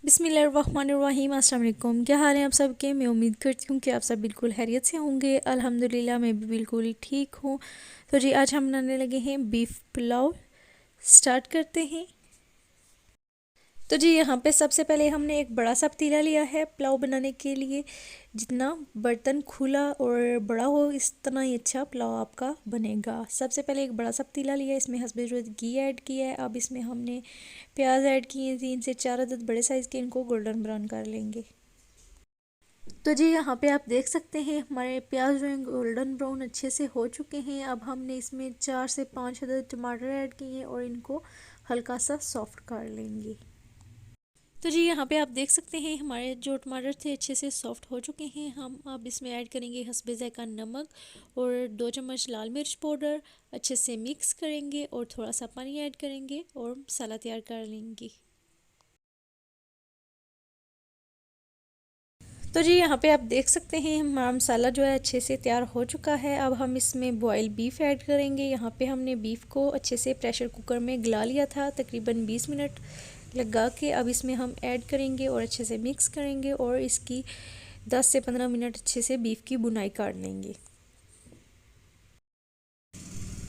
बिस्मिल्लाहिर्रहमानिर्रहीम। अस्सलाम वालेकुम। क्या हाल है आप सबके? मैं उम्मीद करती हूँ कि आप सब बिल्कुल खैरियत से होंगे। अल्हम्दुलिल्लाह मैं भी बिल्कुल ठीक हूँ। तो जी आज हम बनाने लगे हैं बीफ पुलाव। स्टार्ट करते हैं। तो जी यहाँ पे सबसे पहले हमने एक बड़ा सा पतीला लिया है पुलाव बनाने के लिए। जितना बर्तन खुला और बड़ा हो इस तरह ही अच्छा पुलाव आपका बनेगा। सबसे पहले एक बड़ा सा पतीला लिया, इसमें हस्बे ज़रूरत घी ऐड किया है। अब इसमें हमने प्याज ऐड किए 3 से 4 अदद बड़े साइज़ के, इनको गोल्डन ब्राउन कर लेंगे। तो जी यहाँ पे आप देख सकते हैं हमारे प्याज जो हैं गोल्डन ब्राउन अच्छे से हो चुके हैं। अब हमने इसमें 4 से 5 अदद टमाटर ऐड किए हैं और इनको हल्का सा सॉफ्ट कर लेंगे। तो जी यहाँ पे आप देख सकते हैं हमारे जो टमाटर थे अच्छे से सॉफ्ट हो चुके हैं। हम अब इसमें ऐड करेंगे हस्बे ज़ायक़ा नमक और 2 चम्मच लाल मिर्च पाउडर। अच्छे से मिक्स करेंगे और थोड़ा सा पानी ऐड करेंगे और मसाला तैयार कर लेंगे। तो जी यहाँ पे आप देख सकते हैं हमारा मसाला जो है अच्छे से तैयार हो चुका है। अब हम इसमें बॉयल बीफ ऐड करेंगे। यहाँ पे हमने बीफ को अच्छे से प्रेशर कुकर में गला लिया था तकरीबन 20 मिनट लगा के। अब इसमें हम ऐड करेंगे और अच्छे से मिक्स करेंगे और इसकी 10 से 15 मिनट अच्छे से बीफ की बुनाई कर लेंगे।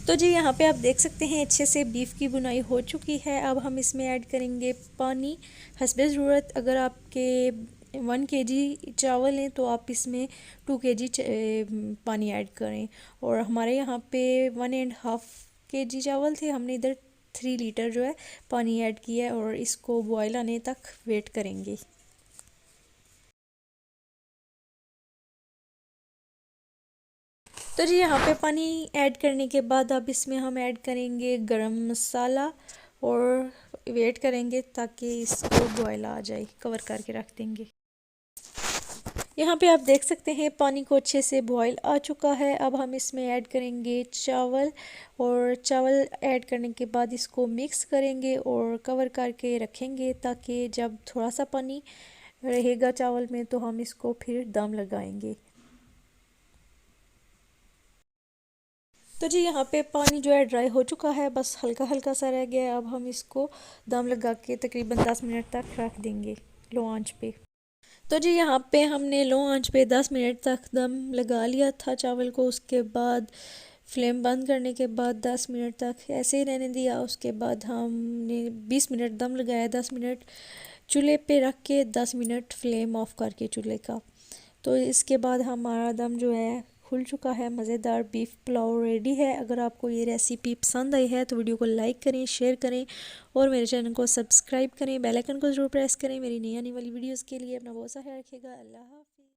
तो जी यहाँ पे आप देख सकते हैं अच्छे से बीफ की बुनाई हो चुकी है। अब हम इसमें ऐड करेंगे पानी हस्बे ज़रूरत। अगर आपके 1 kg चावल हैं तो आप इसमें 2 kg पानी ऐड करें। और हमारे यहाँ पे 1.5 kg चावल थे, हमने इधर 3 लीटर जो है पानी ऐड किया है और इसको बॉयल आने तक वेट करेंगे। तो जी यहाँ पे पानी ऐड करने के बाद अब इसमें हम ऐड करेंगे गरम मसाला और वेट करेंगे ताकि इसको बॉयल आ जाए। कवर करके रख देंगे। यहाँ पे आप देख सकते हैं पानी को अच्छे से बॉयल आ चुका है। अब हम इसमें ऐड करेंगे चावल और चावल ऐड करने के बाद इसको मिक्स करेंगे और कवर करके रखेंगे ताकि जब थोड़ा सा पानी रहेगा चावल में तो हम इसको फिर दम लगाएंगे। तो जी यहाँ पे पानी जो है ड्राई हो चुका है, बस हल्का हल्का सा रह गया है। अब हम इसको दम लगा के तकरीबन 10 मिनट तक रख देंगे लो आंच पे। तो जी यहाँ पे हमने लो आंच पे 10 मिनट तक दम लगा लिया था चावल को। उसके बाद फ्लेम बंद करने के बाद 10 मिनट तक ऐसे ही रहने दिया। उसके बाद हमने 20 मिनट दम लगाया, 10 मिनट चूल्हे पे रख के 10 मिनट फ्लेम ऑफ करके चूल्हे का। तो इसके बाद हमारा दम जो है खुल चुका है। मज़ेदार बीफ पुलाव रेडी है। अगर आपको ये रेसिपी पसंद आई है तो वीडियो को लाइक करें, शेयर करें और मेरे चैनल को सब्सक्राइब करें। बेल आइकन को ज़रूर प्रेस करें मेरी नई आने वाली वीडियोस के लिए। अपना बहुत सा ख्याल रखिएगा। अल्लाह हाफ़िज़।